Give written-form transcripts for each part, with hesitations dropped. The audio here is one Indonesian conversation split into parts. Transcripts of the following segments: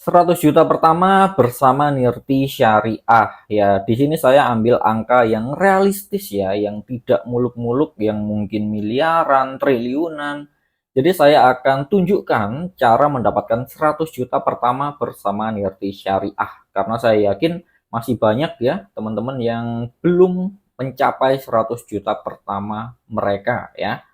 100 juta pertama bersama Nirti Syariah. Ya, di sini saya ambil angka yang realistis ya, yang tidak muluk-muluk, yang mungkin miliaran, triliunan. Jadi saya akan tunjukkan cara mendapatkan 100 juta pertama bersama Nirti Syariah. Karena saya yakin masih banyak ya teman-teman yang belum mencapai 100 juta pertama mereka ya.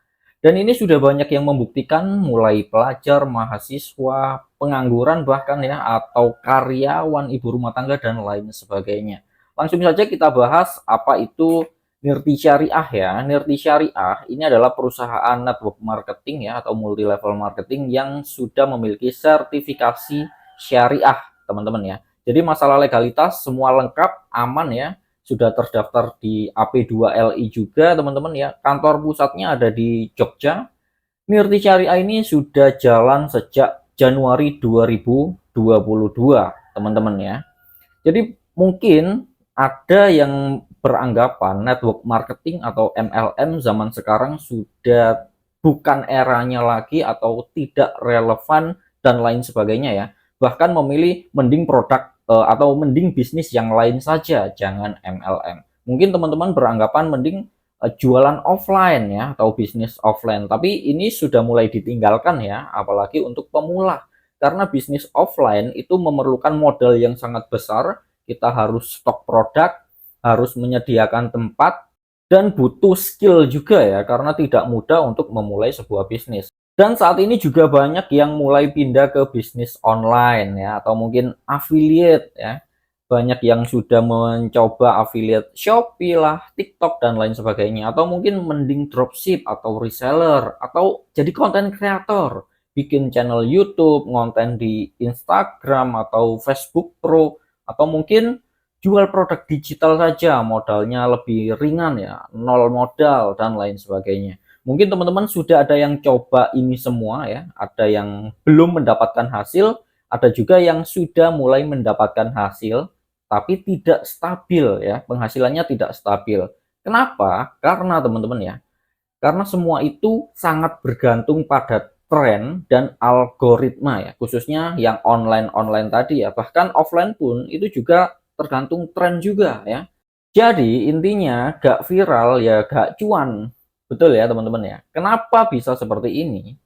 Dan ini sudah banyak yang membuktikan, mulai pelajar, mahasiswa, pengangguran bahkan ya, atau karyawan ibu rumah tangga dan lain sebagainya. Langsung saja kita bahas apa itu Nirti Syariah ya. Nirti Syariah ini adalah perusahaan network marketing ya, atau multi level marketing yang sudah memiliki sertifikasi syariah, teman-teman ya. Jadi masalah legalitas semua lengkap, aman ya, sudah terdaftar di AP2LI juga teman-teman ya. Kantor pusatnya ada di Jogja. Nirti Syariah ini sudah jalan sejak Januari 2022 teman-teman ya. Jadi mungkin ada yang beranggapan network marketing atau MLM zaman sekarang sudah bukan eranya lagi atau tidak relevan dan lain sebagainya ya. Bahkan memilih mending produk atau mending bisnis yang lain saja, jangan MLM. Mungkin teman-teman beranggapan mending jualan offline ya atau bisnis offline, tapi ini sudah mulai ditinggalkan ya, apalagi untuk pemula. Karena bisnis offline itu memerlukan modal yang sangat besar, kita harus stok produk, harus menyediakan tempat, dan butuh skill juga ya, karena tidak mudah untuk memulai sebuah bisnis. Dan saat ini juga banyak yang mulai pindah ke bisnis online ya, atau mungkin affiliate ya. Banyak yang sudah mencoba affiliate Shopee lah, TikTok dan lain sebagainya, atau mungkin mending dropship atau reseller, atau jadi content creator, bikin channel YouTube, konten di Instagram atau Facebook Pro, atau mungkin jual produk digital saja, modalnya lebih ringan ya, nol modal dan lain sebagainya. Mungkin teman-teman sudah ada yang coba ini semua ya, ada yang belum mendapatkan hasil, ada juga yang sudah mulai mendapatkan hasil, tapi tidak stabil ya, penghasilannya tidak stabil. Kenapa? Karena teman-teman ya, karena semua itu sangat bergantung pada tren dan algoritma ya, khususnya yang online-online tadi ya, bahkan offline pun itu juga tergantung tren juga ya. Jadi intinya gak viral ya gak cuan, betul ya teman-teman ya. Kenapa bisa seperti ini?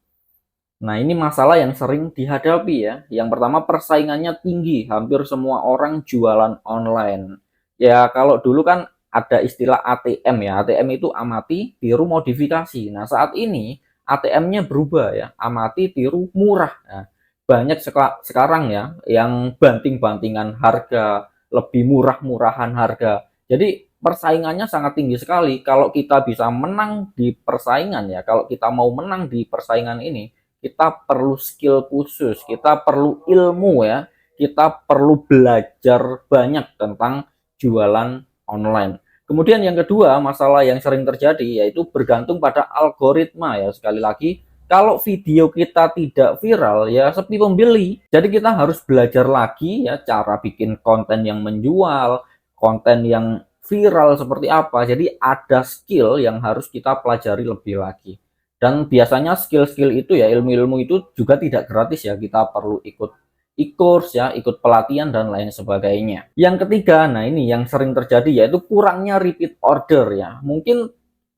Nah, ini masalah yang sering dihadapi ya. Yang pertama, persaingannya tinggi, hampir semua orang jualan online. Ya, kalau dulu kan ada istilah ATM ya. ATM itu amati, tiru, modifikasi. Nah, saat ini ATM-nya berubah ya, amati, tiru, murah. Nah, banyak sekarang ya yang banting-bantingan harga, lebih murah-murahan harga. Jadi persaingannya sangat tinggi sekali. Kalau kita bisa menang di persaingan ya, kalau kita mau menang di persaingan ini, kita perlu skill khusus, kita perlu ilmu ya, kita perlu belajar banyak tentang jualan online. Kemudian yang kedua, masalah yang sering terjadi yaitu bergantung pada algoritma ya. Sekali lagi, kalau video kita tidak viral ya sepi pembeli. Jadi kita harus belajar lagi ya cara bikin konten yang menjual, konten yang viral seperti apa. Jadi ada skill yang harus kita pelajari lebih lagi. Dan biasanya skill-skill itu ya, ilmu-ilmu itu juga tidak gratis ya, kita perlu ikut e-course ya, ikut pelatihan dan lain sebagainya. Yang ketiga, nah ini yang sering terjadi yaitu kurangnya repeat order ya. Mungkin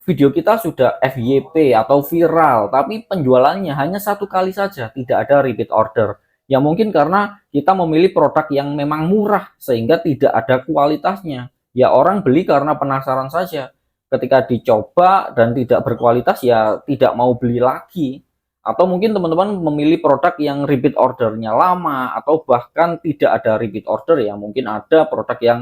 video kita sudah FYP atau viral, tapi penjualannya hanya satu kali saja, tidak ada repeat order. Ya mungkin karena kita memilih produk yang memang murah, sehingga tidak ada kualitasnya. Ya orang beli karena penasaran saja, ketika dicoba dan tidak berkualitas ya tidak mau beli lagi. Atau mungkin teman-teman memilih produk yang repeat ordernya lama, atau bahkan tidak ada repeat order ya, mungkin ada produk yang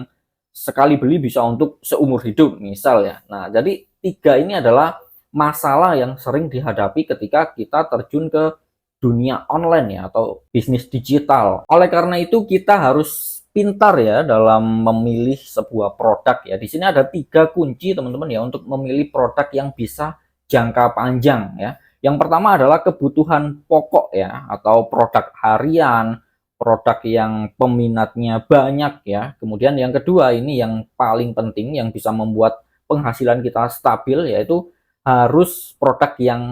sekali beli bisa untuk seumur hidup misal ya. Nah, jadi tiga ini adalah masalah yang sering dihadapi ketika kita terjun ke dunia online ya, atau bisnis digital. Oleh karena itu kita harus pintar ya dalam memilih sebuah produk ya. Di sini ada tiga kunci teman-teman ya untuk memilih produk yang bisa jangka panjang ya. Yang pertama adalah kebutuhan pokok ya, atau produk harian, produk yang peminatnya banyak ya. Kemudian yang kedua ini yang paling penting yang bisa membuat penghasilan kita stabil, yaitu harus produk yang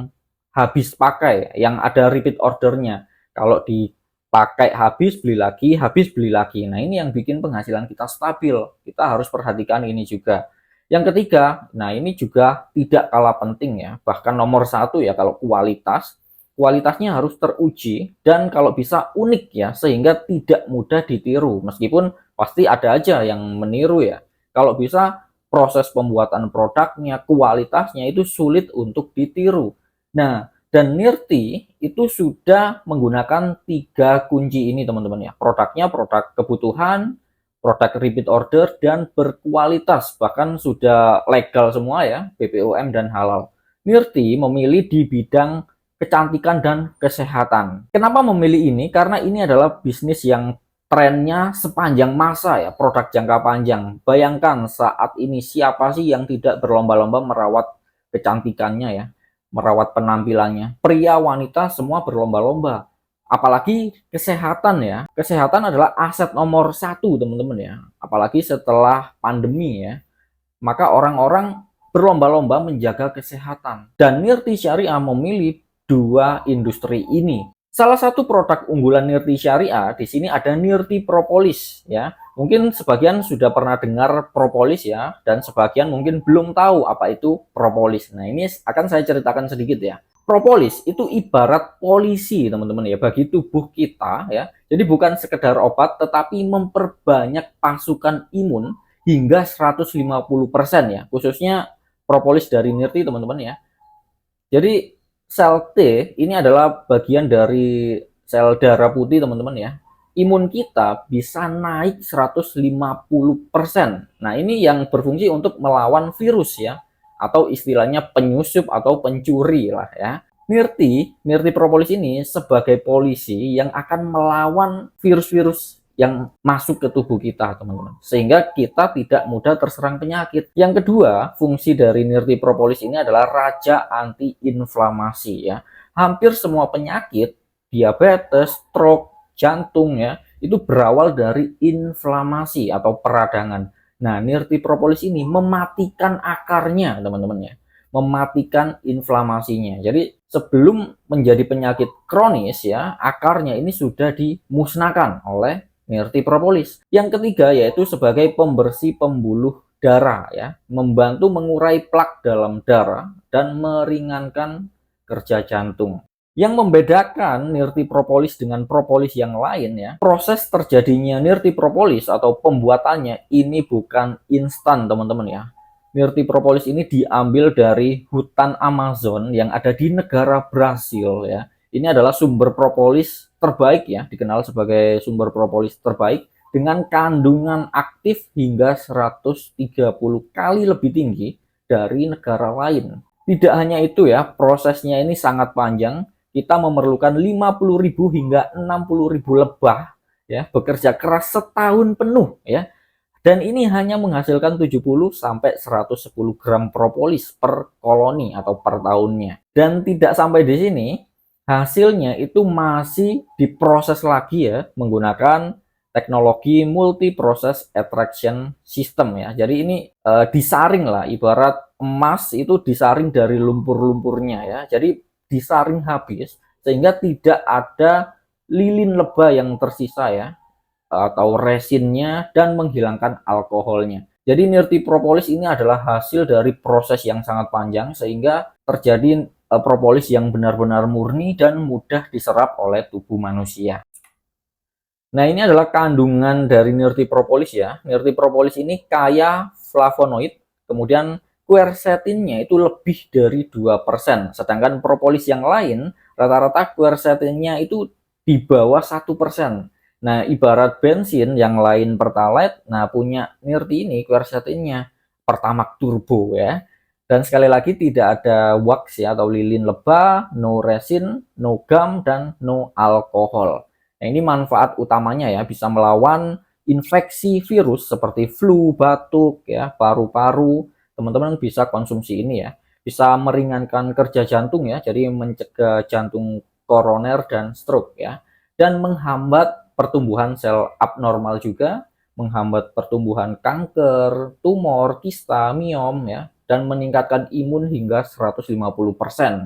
habis pakai, yang ada repeat ordernya. Kalau di pakai habis beli lagi, habis beli lagi. Nah, ini yang bikin penghasilan kita stabil. Kita harus perhatikan ini juga. Yang ketiga, nah ini juga tidak kalah penting ya, bahkan nomor satu ya kalau kualitas. Kualitasnya harus teruji dan kalau bisa unik ya, sehingga tidak mudah ditiru. Meskipun pasti ada aja yang meniru ya. Kalau bisa proses pembuatan produknya, kualitasnya itu sulit untuk ditiru. Nah, dan Nirti itu sudah menggunakan 3 kunci ini teman-teman ya. Produknya produk kebutuhan, produk repeat order, dan berkualitas. Bahkan sudah legal semua ya, BPOM dan halal. Nirti memilih di bidang kecantikan dan kesehatan. Kenapa memilih ini? Karena ini adalah bisnis yang trennya sepanjang masa ya, produk jangka panjang. Bayangkan saat ini siapa sih yang tidak berlomba-lomba merawat kecantikannya ya, merawat penampilannya. Pria, wanita semua berlomba-lomba. Apalagi kesehatan ya. Kesehatan adalah aset nomor satu teman-teman ya. Apalagi setelah pandemi ya. Maka orang-orang berlomba-lomba menjaga kesehatan. Dan Nirti Syariah memilih 2 industri ini. Salah satu produk unggulan Nirti Syariah di sini ada Nirti Propolis ya. Mungkin sebagian sudah pernah dengar propolis ya, dan sebagian mungkin belum tahu apa itu propolis. Nah, ini akan saya ceritakan sedikit ya. Propolis itu ibarat polisi teman-teman ya bagi tubuh kita ya. Jadi bukan sekedar obat tetapi memperbanyak pasukan imun hingga 150% ya. Khususnya propolis dari Nirti teman-teman ya. Jadi sel T ini adalah bagian dari sel darah putih teman-teman ya. Imun kita bisa naik 150%. Nah, ini yang berfungsi untuk melawan virus ya, atau istilahnya penyusup atau pencuri lah ya. Nirti Propolis ini sebagai polisi yang akan melawan virus-virus yang masuk ke tubuh kita teman-teman, sehingga kita tidak mudah terserang penyakit. Yang kedua, fungsi dari Nirti Propolis ini adalah raja anti-inflamasi ya. Hampir semua penyakit, diabetes, stroke, jantung ya, itu berawal dari inflamasi atau peradangan. Nah, Nirti Propolis ini mematikan akarnya teman-teman ya, mematikan inflamasinya. Jadi sebelum menjadi penyakit kronis ya, akarnya ini sudah dimusnahkan oleh Nirti Propolis. Yang ketiga yaitu sebagai pembersih pembuluh darah ya, membantu mengurai plak dalam darah dan meringankan kerja jantung. Yang membedakan Nirti Propolis dengan propolis yang lain ya, proses terjadinya Nirti Propolis atau pembuatannya ini bukan instan teman-teman ya. Nirti Propolis ini diambil dari hutan Amazon yang ada di negara Brasil ya. Ini adalah sumber propolis terbaik ya, dikenal sebagai sumber propolis terbaik dengan kandungan aktif hingga 130 kali lebih tinggi dari negara lain. Tidak hanya itu ya, prosesnya ini sangat panjang. Kita memerlukan 50.000 hingga 60.000 lebah ya, bekerja keras setahun penuh ya. Dan ini hanya menghasilkan 70 sampai 110 gram propolis per koloni atau per tahunnya. Dan tidak sampai di sini, hasilnya itu masih diproses lagi ya menggunakan teknologi multi process extraction system ya. Jadi ini disaring lah, ibarat emas itu disaring dari lumpur-lumpurnya ya. Jadi disaring habis sehingga tidak ada lilin lebah yang tersisa ya, atau resinnya, dan menghilangkan alkoholnya. Jadi Nirti Propolis ini adalah hasil dari proses yang sangat panjang sehingga terjadi propolis yang benar-benar murni dan mudah diserap oleh tubuh manusia. Nah, ini adalah kandungan dari Nirti Propolis ya. Nirti Propolis ini kaya flavonoid, kemudian quercetinnya itu lebih dari 2%. Sedangkan propolis yang lain rata-rata quercetinnya itu di bawah 1%. Nah, ibarat bensin yang lain Pertalite, nah punya Nirti ini quercetinnya Pertamax Turbo ya. Dan sekali lagi tidak ada wax ya atau lilin lebah, no resin, no gum, dan no alkohol. Nah, ini manfaat utamanya ya, bisa melawan infeksi virus seperti flu, batuk ya, paru-paru. Teman-teman bisa konsumsi ini ya. Bisa meringankan kerja jantung ya, jadi mencegah jantung koroner dan stroke ya. Dan menghambat pertumbuhan sel abnormal juga, menghambat pertumbuhan kanker, tumor, kista, miom ya, dan meningkatkan imun hingga 150%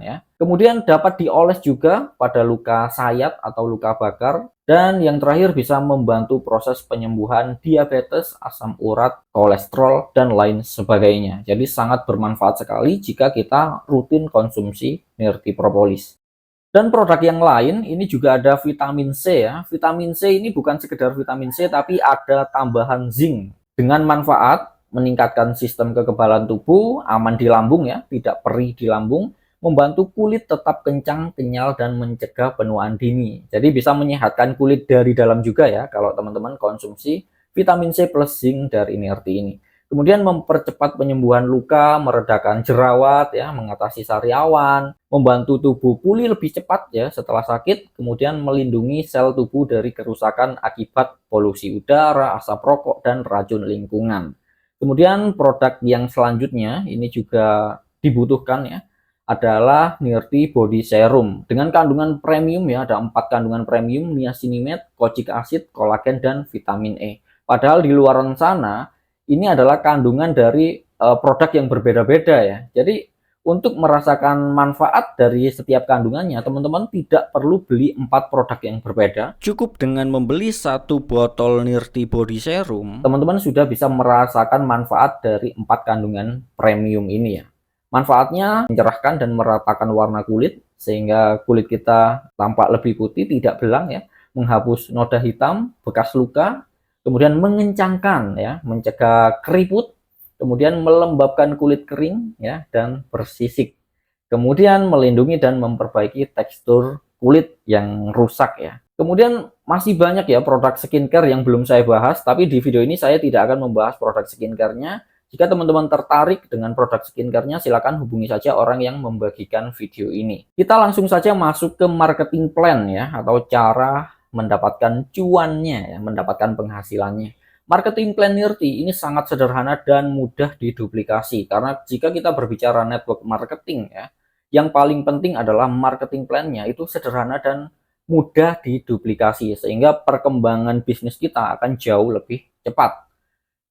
ya. Kemudian dapat dioles juga pada luka sayat atau luka bakar, dan yang terakhir bisa membantu proses penyembuhan diabetes, asam urat, kolesterol, dan lain sebagainya. Jadi sangat bermanfaat sekali jika kita rutin konsumsi Nirti Propolis. Dan produk yang lain ini juga ada vitamin C ya. Vitamin C ini bukan sekedar vitamin C tapi ada tambahan zinc dengan manfaat meningkatkan sistem kekebalan tubuh, aman di lambung ya, tidak perih di lambung, membantu kulit tetap kencang, kenyal, dan mencegah penuaan dini. Jadi bisa menyehatkan kulit dari dalam juga ya, kalau teman-teman konsumsi vitamin C plus zinc dari Nirti ini. Kemudian mempercepat penyembuhan luka, meredakan jerawat ya, mengatasi sariawan, membantu tubuh pulih lebih cepat ya setelah sakit, kemudian melindungi sel tubuh dari kerusakan akibat polusi udara, asap rokok, dan racun lingkungan. Kemudian produk yang selanjutnya ini juga dibutuhkan ya, adalah Nirti Body Serum dengan kandungan premium ya, ada 4 kandungan premium, niacinamide, kojic acid, kolagen, dan vitamin E. Padahal di luar sana ini adalah kandungan dari produk yang berbeda-beda ya. Jadi untuk merasakan manfaat dari setiap kandungannya, teman-teman tidak perlu beli 4 produk yang berbeda. Cukup dengan membeli 1 botol Nirti Body Serum, teman-teman sudah bisa merasakan manfaat dari 4 kandungan premium ini ya. Manfaatnya mencerahkan dan meratakan warna kulit, sehingga kulit kita tampak lebih putih, tidak belang ya, menghapus noda hitam, bekas luka, kemudian mengencangkan ya, mencegah keriput, kemudian melembabkan kulit kering ya dan bersisik. Kemudian melindungi dan memperbaiki tekstur kulit yang rusak ya. Kemudian masih banyak ya produk skincare yang belum saya bahas, tapi di video ini saya tidak akan membahas produk skincare-nya. Jika teman-teman tertarik dengan produk skincare-nya, silakan hubungi saja orang yang membagikan video ini. Kita langsung saja masuk ke marketing plan ya, atau cara mendapatkan cuannya ya, mendapatkan penghasilannya. Marketing plan Nirti ini sangat sederhana dan mudah diduplikasi, karena jika kita berbicara network marketing ya, yang paling penting adalah marketing plan-nya itu sederhana dan mudah diduplikasi, sehingga perkembangan bisnis kita akan jauh lebih cepat.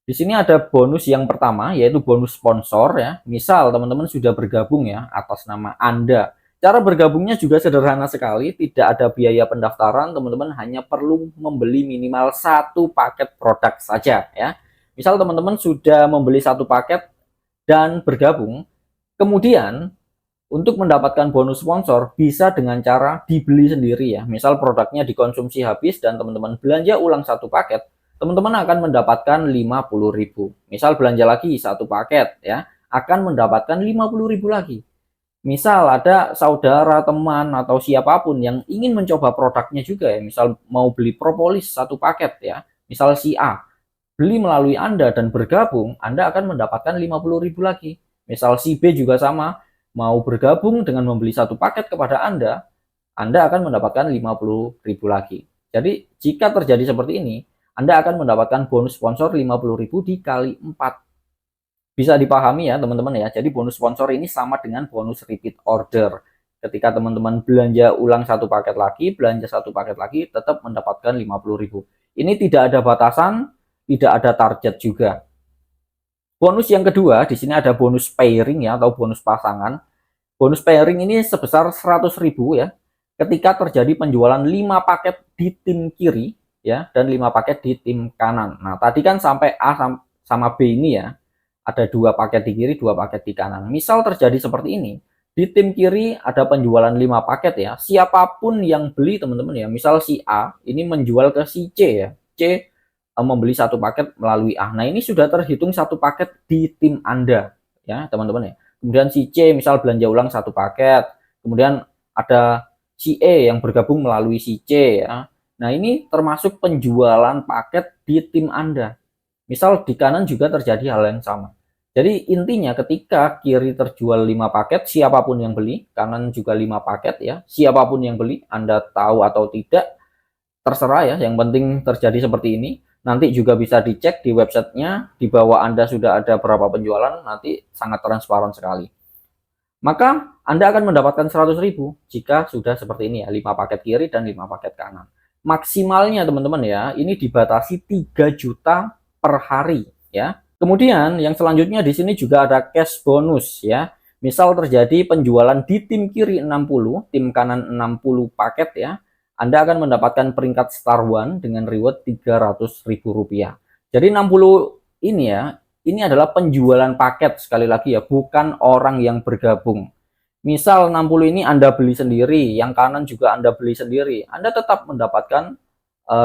Di sini ada bonus yang pertama, yaitu bonus sponsor ya. Misal teman-teman sudah bergabung ya atas nama Anda. Cara bergabungnya juga sederhana sekali, tidak ada biaya pendaftaran, teman-teman hanya perlu membeli minimal 1 paket produk saja ya. Misal teman-teman sudah membeli 1 paket dan bergabung, kemudian untuk mendapatkan bonus sponsor bisa dengan cara dibeli sendiri ya. Misal produknya dikonsumsi habis dan teman-teman belanja ulang 1 paket, teman-teman akan mendapatkan 50.000. Misal belanja lagi 1 paket ya, akan mendapatkan 50.000 lagi. Misal ada saudara, teman, atau siapapun yang ingin mencoba produknya juga ya, misal mau beli propolis 1 paket ya, misal si A beli melalui Anda dan bergabung, Anda akan mendapatkan 50.000 lagi. Misal si B juga sama, mau bergabung dengan membeli 1 paket kepada Anda akan mendapatkan 50.000 lagi. Jadi jika terjadi seperti ini, Anda akan mendapatkan bonus sponsor 50.000 dikali 4. Bisa dipahami ya teman-teman ya. Jadi bonus sponsor ini sama dengan bonus repeat order. Ketika teman-teman belanja ulang 1 paket lagi, belanja 1 paket lagi, tetap mendapatkan 50.000. Ini tidak ada batasan, tidak ada target juga. Bonus yang kedua, di sini ada bonus pairing ya, atau bonus pasangan. Bonus pairing ini sebesar 100.000 ya. Ketika terjadi penjualan 5 paket di tim kiri ya, dan 5 paket di tim kanan. Nah, tadi kan sampai A sama B ini ya. Ada 2 paket di kiri, 2 paket di kanan. Misal terjadi seperti ini, di tim kiri ada penjualan 5 paket ya. Siapapun yang beli teman-teman ya, misal si A ini menjual ke si C ya. C membeli 1 paket melalui A. Nah, ini sudah terhitung 1 paket di tim Anda ya, teman-teman ya. Kemudian si C misal belanja ulang 1 paket. Kemudian ada si E yang bergabung melalui si C ya. Nah, ini termasuk penjualan paket di tim Anda. Misal di kanan juga terjadi hal yang sama. Jadi intinya ketika kiri terjual 5 paket, siapapun yang beli, kanan juga 5 paket ya, siapapun yang beli, Anda tahu atau tidak, terserah ya, yang penting terjadi seperti ini. Nanti juga bisa dicek di websitenya, di bawah Anda sudah ada berapa penjualan, nanti sangat transparan sekali. Maka Anda akan mendapatkan 100.000 jika sudah seperti ini ya, 5 paket kiri dan 5 paket kanan. Maksimalnya teman-teman ya, ini dibatasi 3 juta per hari ya. Kemudian yang selanjutnya di sini juga ada cash bonus ya. Misal terjadi penjualan di tim kiri 60, tim kanan 60 paket ya. Anda akan mendapatkan peringkat Star One dengan reward Rp300.000. Jadi 60 ini ya, ini adalah penjualan paket sekali lagi ya, bukan orang yang bergabung. Misal 60 ini Anda beli sendiri, yang kanan juga Anda beli sendiri, Anda tetap mendapatkan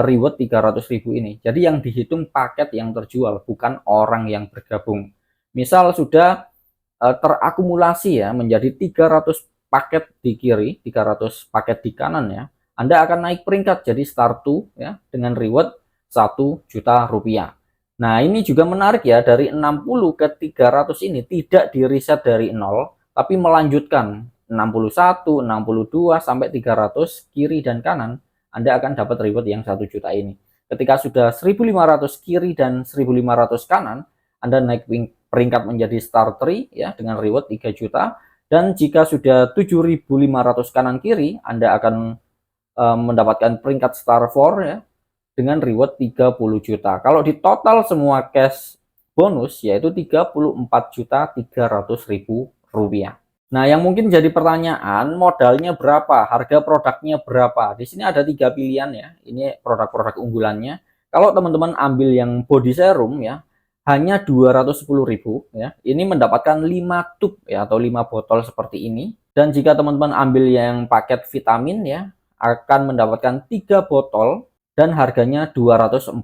reward 300.000 ini. Jadi yang dihitung paket yang terjual, bukan orang yang bergabung. Misal sudah terakumulasi ya menjadi 300 paket di kiri, 300 paket di kanan ya. Anda akan naik peringkat jadi Star 2 ya dengan reward Rp1.000.000. Nah, ini juga menarik ya, dari 60 ke 300 ini tidak di reset dari 0, tapi melanjutkan 61, 62 sampai 300 kiri dan kanan. Anda akan dapat reward yang 1 juta ini. Ketika sudah 1.500 kiri dan 1.500 kanan, Anda naik peringkat menjadi Star 3 ya dengan reward 3 juta. Dan jika sudah 7.500 kanan kiri, Anda akan mendapatkan peringkat Star 4 ya dengan reward 30 juta. Kalau di total semua cash bonus yaitu Rp34.300.000. Nah, yang mungkin jadi pertanyaan, modalnya berapa? Harga produknya berapa? Di sini ada 3 pilihan ya. Ini produk-produk unggulannya. Kalau teman-teman ambil yang body serum ya, hanya 210.000 ya. Ini mendapatkan 5 tube ya atau 5 botol seperti ini. Dan jika teman-teman ambil yang paket vitamin ya, akan mendapatkan 3 botol dan harganya 245.000.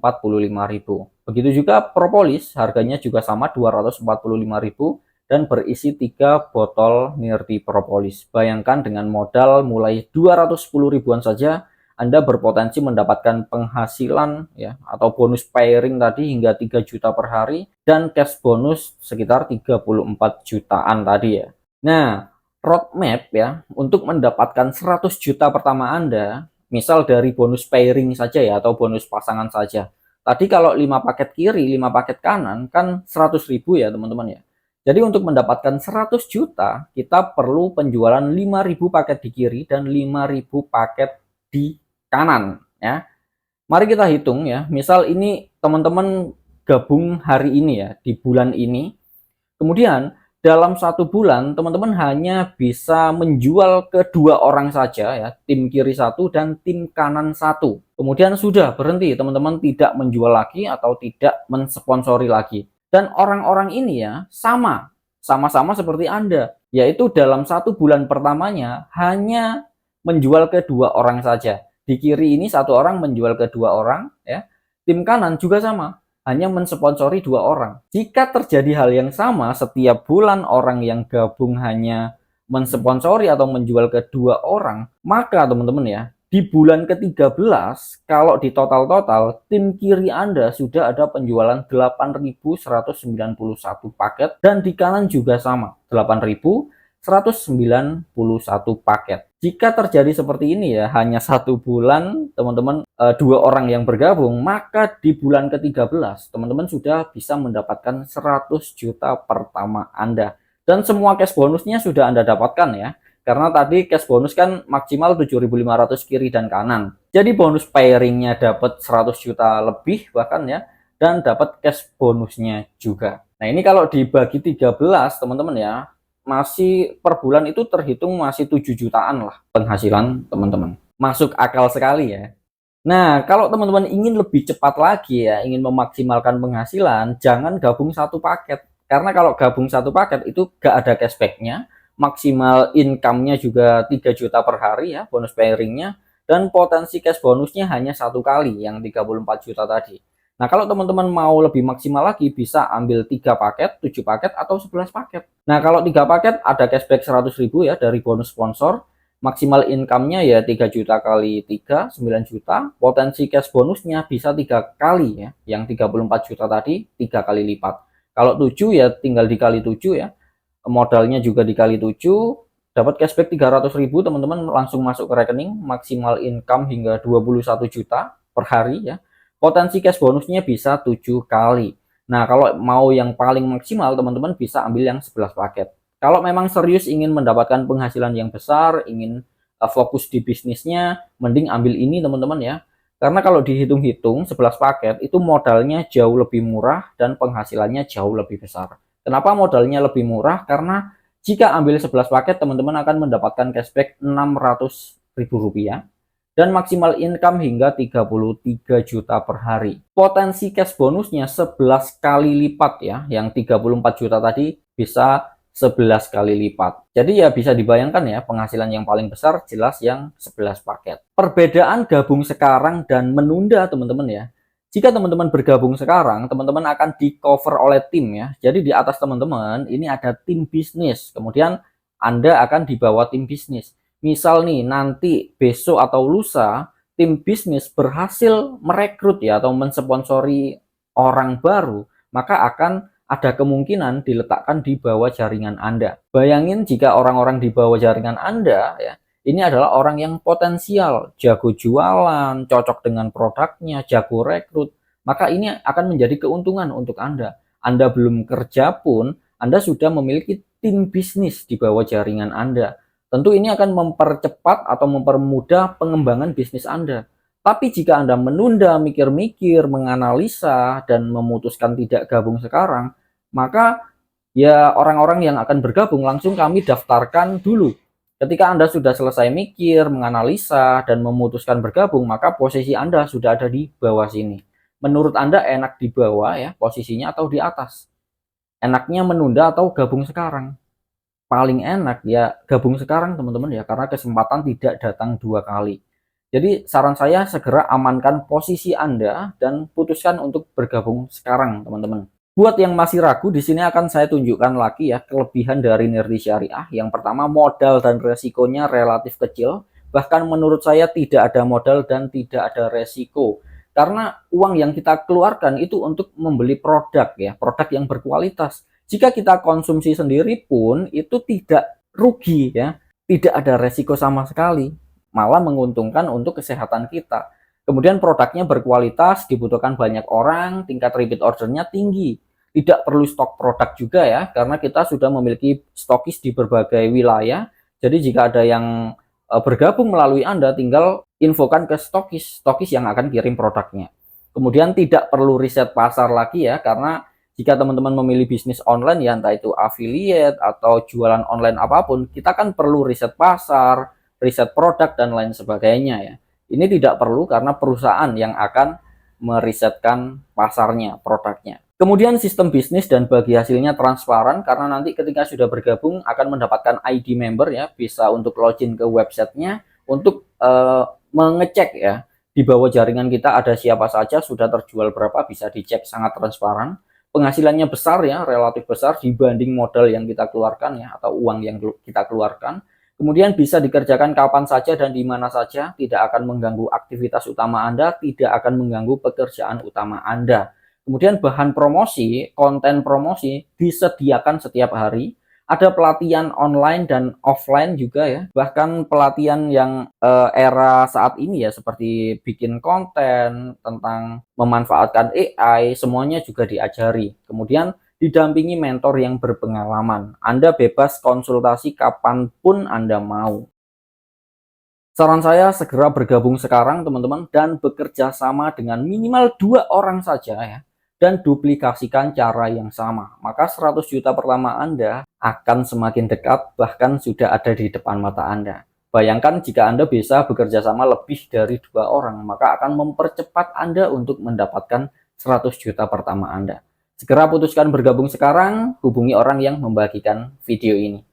Begitu juga propolis, harganya juga sama 245.000 dan berisi 3 botol Nirti propolis. Bayangkan dengan modal mulai 210 ribuan saja Anda berpotensi mendapatkan penghasilan ya atau bonus pairing tadi hingga 3 juta per hari dan cash bonus sekitar 34 jutaan tadi ya. Nah, roadmap ya untuk mendapatkan 100 juta pertama Anda, misal dari bonus pairing saja ya atau bonus pasangan saja. Tadi kalau 5 paket kiri, 5 paket kanan kan 100.000 ya teman-teman ya. Jadi untuk mendapatkan 100 juta, kita perlu penjualan 5.000 paket di kiri dan 5.000 paket di kanan ya. Mari kita hitung ya. Misal ini teman-teman gabung hari ini ya, di bulan ini. Kemudian dalam 1 bulan teman-teman hanya bisa menjual ke 2 orang saja ya, tim kiri 1 dan tim kanan 1. Kemudian sudah berhenti, teman-teman tidak menjual lagi atau tidak mensponsori lagi. Dan orang-orang ini ya sama-sama seperti Anda, yaitu dalam 1 bulan pertamanya hanya menjual ke 2 orang saja. Di kiri ini 1 orang menjual ke 2 orang ya. Tim kanan juga sama, hanya mensponsori 2 orang. Jika terjadi hal yang sama setiap bulan orang yang gabung hanya mensponsori atau menjual ke 2 orang, maka teman-teman ya, di bulan ke-13 kalau di total tim kiri Anda sudah ada penjualan 8.191 paket dan di kanan juga sama, 8.191 paket. Jika terjadi seperti ini ya, hanya 1 bulan teman-teman 2 orang yang bergabung, maka di bulan ke-13 teman-teman sudah bisa mendapatkan 100 juta pertama Anda. Dan semua cash bonusnya sudah Anda dapatkan ya. Karena tadi cash bonus kan maksimal 7.500 kiri dan kanan. Jadi bonus pairingnya dapat 100 juta lebih bahkan ya. Dan dapat cash bonusnya juga. Nah ini kalau dibagi 13 teman-teman ya, masih per bulan itu terhitung masih 7 jutaan lah penghasilan teman-teman. Masuk akal sekali ya. Nah kalau teman-teman ingin lebih cepat lagi ya, ingin memaksimalkan penghasilan, jangan gabung 1 paket. Karena kalau gabung 1 paket itu gak ada cashbacknya, maksimal income-nya juga 3 juta per hari ya bonus pairingnya, dan potensi cash bonusnya hanya 1 kali yang 34 juta tadi. Nah kalau teman-teman mau lebih maksimal lagi bisa ambil 3 paket, 7 paket atau 11 paket. Nah kalau 3 paket ada cashback 100.000 ya dari bonus sponsor, maksimal income-nya ya 3 juta kali 3, 9 juta, potensi cash bonusnya bisa 3 kali ya, yang 34 juta tadi 3 kali lipat. Kalau 7 ya tinggal dikali 7 ya, modalnya juga dikali 7, dapat cashback 300.000 teman-teman langsung masuk ke rekening, maksimal income hingga 21 juta per hari ya. Potensi cash bonusnya bisa 7 kali. Nah, kalau mau yang paling maksimal teman-teman bisa ambil yang 11 paket. Kalau memang serius ingin mendapatkan penghasilan yang besar, ingin fokus di bisnisnya, mending ambil ini teman-teman ya. Karena kalau dihitung-hitung 11 paket itu modalnya jauh lebih murah dan penghasilannya jauh lebih besar. Kenapa modalnya lebih murah? Karena jika ambil 11 paket, teman-teman akan mendapatkan cashback Rp600.000 dan maksimal income hingga 33 juta per hari. Potensi cash bonusnya 11 kali lipat ya, yang 34 juta tadi bisa 11 kali lipat. Jadi ya bisa dibayangkan ya, penghasilan yang paling besar jelas yang 11 paket. Perbedaan gabung sekarang dan menunda teman-teman ya. Jika teman-teman bergabung sekarang, teman-teman akan di cover oleh tim ya. Jadi di atas teman-teman ini ada tim bisnis. Kemudian Anda akan dibawa tim bisnis. Misal nih nanti besok atau lusa tim bisnis berhasil merekrut ya atau mensponsori orang baru, maka akan ada kemungkinan diletakkan di bawah jaringan Anda. Bayangin jika orang-orang di bawah jaringan Anda ya, ini adalah orang yang potensial, jago jualan, cocok dengan produknya, jago rekrut, maka ini akan menjadi keuntungan untuk Anda. Anda belum kerja pun, Anda sudah memiliki tim bisnis di bawah jaringan Anda. Tentu ini akan mempercepat atau mempermudah pengembangan bisnis Anda. Tapi jika Anda menunda, mikir-mikir, menganalisa, dan memutuskan tidak gabung sekarang, maka ya orang-orang yang akan bergabung langsung kami daftarkan dulu. Ketika Anda sudah selesai mikir, menganalisa, dan memutuskan bergabung, maka posisi Anda sudah ada di bawah sini. Menurut Anda enak di bawah ya posisinya atau di atas? Enaknya menunda atau gabung sekarang? Paling enak ya gabung sekarang teman-teman ya, karena kesempatan tidak datang dua kali. Jadi saran saya segera amankan posisi Anda dan putuskan untuk bergabung sekarang teman-teman. Buat yang masih ragu, di sini akan saya tunjukkan lagi ya kelebihan dari Nerdy Syariah. Yang pertama, modal dan resikonya relatif kecil. Bahkan menurut saya tidak ada modal dan tidak ada resiko. Karena uang yang kita keluarkan itu untuk membeli produk ya, produk yang berkualitas. Jika kita konsumsi sendiri pun itu tidak rugi ya, tidak ada resiko sama sekali, malah menguntungkan untuk kesehatan kita. Kemudian produknya berkualitas, dibutuhkan banyak orang, tingkat repeat ordernya tinggi. Tidak perlu stok produk juga ya, karena kita sudah memiliki stokis di berbagai wilayah. Jadi jika ada yang bergabung melalui Anda, tinggal infokan ke stokis yang akan kirim produknya. Kemudian tidak perlu riset pasar lagi ya, karena jika teman-teman memilih bisnis online ya entah itu affiliate atau jualan online apapun, kita kan perlu riset pasar, riset produk dan lain sebagainya ya. Ini tidak perlu karena perusahaan yang akan merisetkan pasarnya, produknya. Kemudian sistem bisnis dan bagi hasilnya transparan karena nanti ketika sudah bergabung akan mendapatkan ID member ya, bisa untuk login ke websitenya untuk mengecek ya di bawah jaringan kita ada siapa saja, sudah terjual berapa, bisa dicek, sangat transparan. Penghasilannya besar ya, relatif besar dibanding modal yang kita keluarkan ya, atau uang yang kita keluarkan. Kemudian bisa dikerjakan kapan saja dan di mana saja, tidak akan mengganggu aktivitas utama Anda, tidak akan mengganggu pekerjaan utama Anda. Kemudian bahan promosi, konten promosi disediakan setiap hari. Ada pelatihan online dan offline juga ya. Bahkan pelatihan yang era saat ini ya, seperti bikin konten, tentang memanfaatkan AI, semuanya juga diajari. Kemudian didampingi mentor yang berpengalaman. Anda bebas konsultasi kapanpun Anda mau. Saran saya segera bergabung sekarang teman-teman dan bekerja sama dengan minimal 2 orang saja ya. Dan duplikasikan cara yang sama. Maka 100 juta pertama Anda akan semakin dekat, bahkan sudah ada di depan mata Anda. Bayangkan jika Anda bisa bekerja sama lebih dari 2 orang, maka akan mempercepat Anda untuk mendapatkan 100 juta pertama Anda. Segera putuskan bergabung sekarang, hubungi orang yang membagikan video ini.